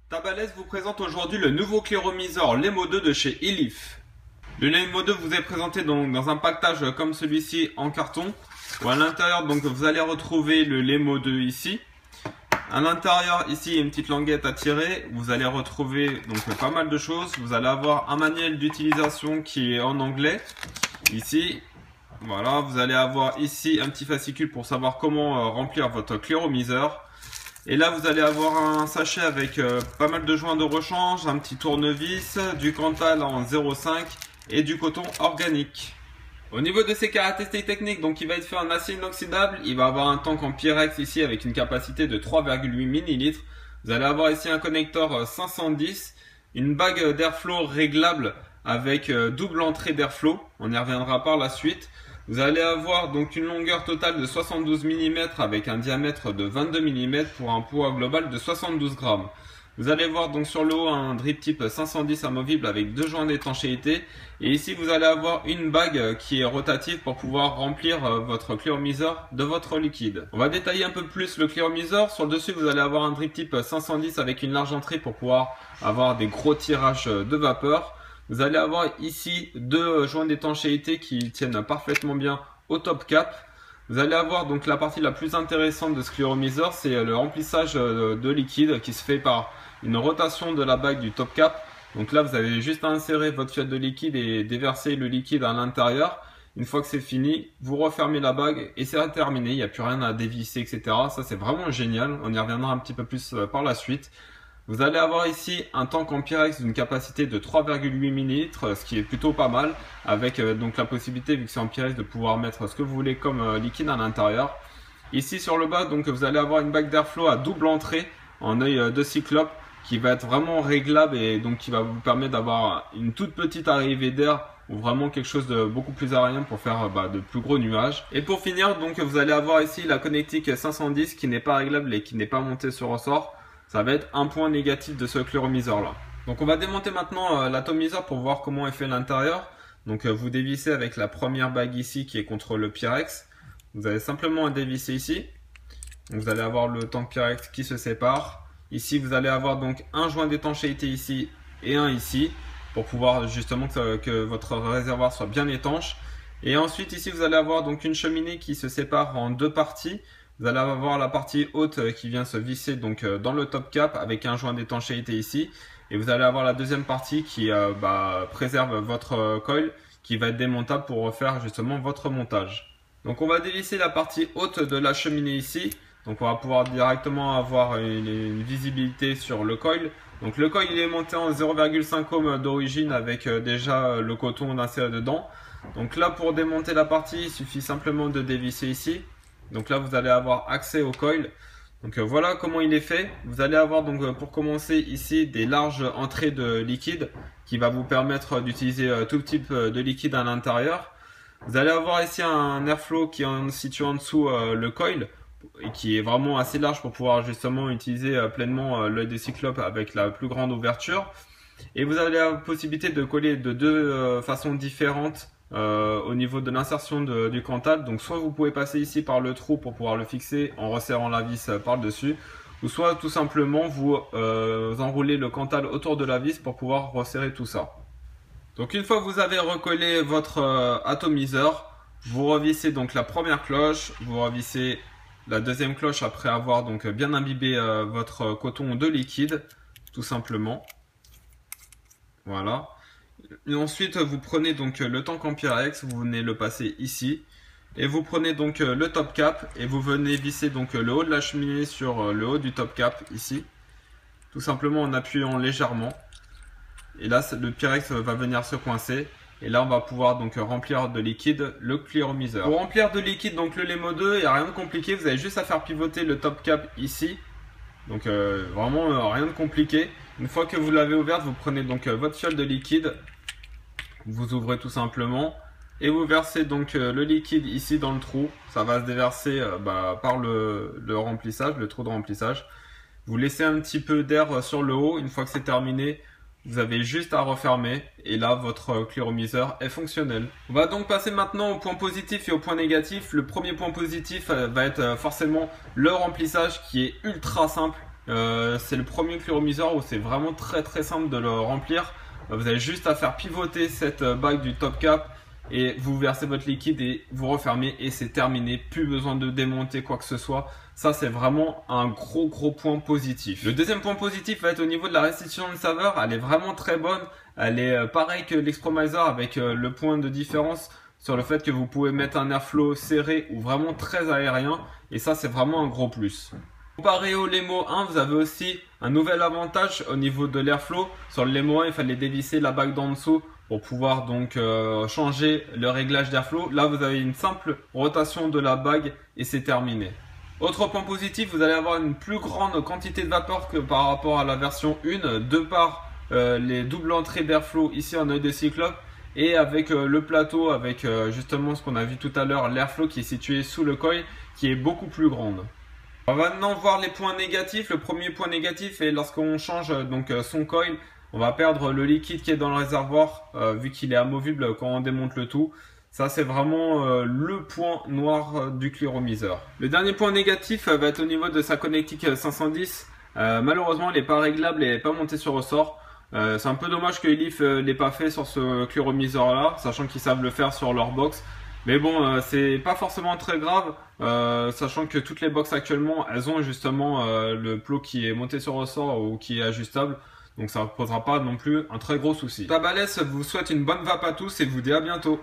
Tabalès vous présente aujourd'hui le nouveau cléromiseur Lemo 2 de chez Elif. Le Lemo 2 vous est présenté donc dans un pactage comme celui-ci en carton, où à l'intérieur donc vous allez retrouver le Lemo 2 ici. À l'intérieur ici il y a une petite languette à tirer, vous allez retrouver donc pas mal de choses. Vous allez avoir un manuel d'utilisation qui est en anglais ici. Voilà, vous allez avoir ici un petit fascicule pour savoir comment remplir votre cléromiseur. Et là vous allez avoir un sachet avec pas mal de joints de rechange, un petit tournevis, du Cantal en 0,5 et du coton organique. Au niveau de ses caractéristiques techniques, donc il va être fait en acier inoxydable, il va avoir un tank en Pyrex ici avec une capacité de 3,8 ml. Vous allez avoir ici un connecteur 510, une bague d'airflow réglable avec double entrée d'airflow, on y reviendra par la suite. Vous allez avoir donc une longueur totale de 72 mm avec un diamètre de 22 mm pour un poids global de 72 grammes. Vous allez voir donc sur le haut un drip type 510 amovible avec deux joints d'étanchéité. Et ici vous allez avoir une bague qui est rotative pour pouvoir remplir votre cléromiseur de votre liquide. On va détailler un peu plus le cléromiseur. Sur le dessus vous allez avoir un drip type 510 avec une large entrée pour pouvoir avoir des gros tirages de vapeur. Vous allez avoir ici deux joints d'étanchéité qui tiennent parfaitement bien au top cap. Vous allez avoir donc la partie la plus intéressante de ce cléromiseur, c'est le remplissage de liquide qui se fait par une rotation de la bague du top cap. Donc là vous avez juste à insérer votre fiole de liquide et déverser le liquide à l'intérieur. Une fois que c'est fini, vous refermez la bague et c'est terminé, il n'y a plus rien à dévisser, etc. Ça c'est vraiment génial, on y reviendra un petit peu plus par la suite. Vous allez avoir ici un tank en Pyrex d'une capacité de 3,8 ml, ce qui est plutôt pas mal, avec donc la possibilité, vu que c'est en Pyrex, de pouvoir mettre ce que vous voulez comme liquide à l'intérieur. Ici sur le bas, donc vous allez avoir une bague d'airflow à double entrée en œil de cyclope, qui va être vraiment réglable et donc qui va vous permettre d'avoir une toute petite arrivée d'air ou vraiment quelque chose de beaucoup plus aérien pour faire de plus gros nuages. Et pour finir, donc vous allez avoir ici la connectique 510 qui n'est pas réglable et qui n'est pas montée sur ressort. Ça va être un point négatif de ce cléromiseur là. Donc on va démonter maintenant l'atomiseur pour voir comment est fait l'intérieur. Donc vous dévissez avec la première bague ici qui est contre le Pyrex. Vous allez simplement dévisser ici. Donc vous allez avoir le tank Pyrex qui se sépare. Ici vous allez avoir donc un joint d'étanchéité ici et un ici pour pouvoir justement que votre réservoir soit bien étanche. Et ensuite ici vous allez avoir donc une cheminée qui se sépare en deux parties. Vous allez avoir la partie haute qui vient se visser donc dans le top cap avec un joint d'étanchéité ici. Et vous allez avoir la deuxième partie qui préserve votre coil qui va être démontable pour refaire justement votre montage. Donc on va dévisser la partie haute de la cheminée ici. Donc on va pouvoir directement avoir une visibilité sur le coil. Donc le coil il est monté en 0,5 ohm d'origine avec déjà le coton inséré dedans. Donc là pour démonter la partie il suffit simplement de dévisser ici. Donc là vous allez avoir accès au coil. Donc voilà comment il est fait. Vous allez avoir donc pour commencer ici des larges entrées de liquide qui va vous permettre d'utiliser tout type de liquide à l'intérieur. Vous allez avoir ici un airflow qui est situé en dessous le coil et qui est vraiment assez large pour pouvoir justement utiliser pleinement l'œil de cyclope avec la plus grande ouverture. Et vous avez la possibilité de coller de deux façons différentes au niveau de l'insertion du Cantal. Donc soit vous pouvez passer ici par le trou pour pouvoir le fixer en resserrant la vis par le dessus, ou soit tout simplement vous enroulez le Cantal autour de la vis pour pouvoir resserrer tout ça. Donc une fois que vous avez recollé votre atomiseur, vous revissez donc la première cloche, vous revissez la deuxième cloche après avoir donc bien imbibé votre coton de liquide, tout simplement. Voilà. Et ensuite vous prenez donc le tank en Pyrex, vous venez le passer ici et vous prenez donc le top cap et vous venez visser donc le haut de la cheminée sur le haut du top cap ici, tout simplement en appuyant légèrement. Et là le Pyrex va venir se coincer et là on va pouvoir donc remplir de liquide le cléromiseur. Pour remplir de liquide donc le Lemo 2, il n'y a rien de compliqué, vous avez juste à faire pivoter le top cap ici. Donc vraiment rien de compliqué. Une fois que vous l'avez ouverte, vous prenez donc votre fiole de liquide, vous ouvrez tout simplement et vous versez donc le liquide ici dans le trou. Ça va se déverser par le remplissage, le trou de remplissage. Vous laissez un petit peu d'air sur le haut. Une fois que c'est terminé, vous avez juste à refermer et là votre cléromiseur est fonctionnel. On va donc passer maintenant au point positif et au point négatif. Le premier point positif va être forcément le remplissage qui est ultra simple. c'est le premier cluromiseur où c'est vraiment très simple de le remplir. Vous avez juste à faire pivoter cette bague du top cap et vous versez votre liquide et vous refermez et c'est terminé. Plus besoin de démonter quoi que ce soit. Ça, c'est vraiment un gros point positif. Le deuxième point positif va être au niveau de la restitution de saveur. Elle est vraiment très bonne. Elle est pareil que l'Expromiser avec le point de différence sur le fait que vous pouvez mettre un airflow serré ou vraiment très aérien. Et ça, c'est vraiment un gros plus. Comparé au Lemo 1, vous avez aussi un nouvel avantage au niveau de l'airflow. Sur le Lemo 1, il fallait dévisser la bague d'en dessous pour pouvoir donc changer le réglage d'airflow. Là, vous avez une simple rotation de la bague et c'est terminé. Autre point positif, vous allez avoir une plus grande quantité de vapeur que par rapport à la version 1, de par les doubles entrées d'airflow ici en œil de cyclope et avec le plateau, avec justement ce qu'on a vu tout à l'heure, l'airflow qui est situé sous le coil, qui est beaucoup plus grande. On va maintenant voir les points négatifs. Le premier point négatif est lorsqu'on change donc son coil, on va perdre le liquide qui est dans le réservoir vu qu'il est amovible quand on démonte le tout. Ça, c'est vraiment le point noir du cluromiseur. Le dernier point négatif va être au niveau de sa connectique 510. Malheureusement, elle n'est pas réglable et elle n'est pas montée sur ressort. C'est un peu dommage que Elif l'ait pas fait sur ce cluromiseur là, sachant qu'ils savent le faire sur leur box. Mais bon, c'est pas forcément très grave, sachant que toutes les box actuellement, elles ont justement le plot qui est monté sur ressort ou qui est ajustable. Donc ça ne posera pas non plus un très gros souci. Tabalès vous souhaite une bonne vape à tous et vous dit à bientôt.